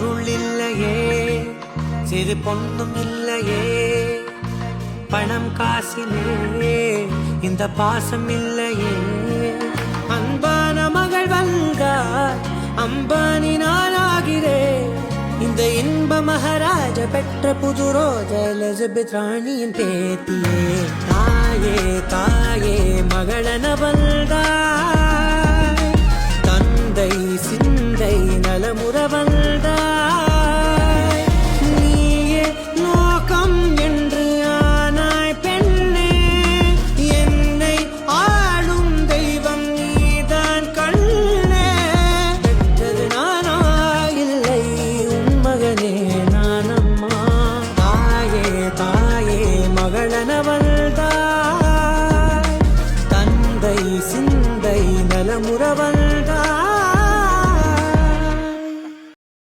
பொருள் இல்லையே, சிறு பொண்ணும் இல்லையே, பணம் காசிலே இந்த பாசம் இல்லையே. அன்பான மகள் வந்தார், அம்பானி நானாகிறேன். இந்த இன்ப மகாராஜ பெற்ற புது ரோஜ எலிசபெத் ராணியின் பேத்தியே. தாயே தாயே மகளன வந்தாய், தந்தை சிந்தை நலமுற வந்தாய்.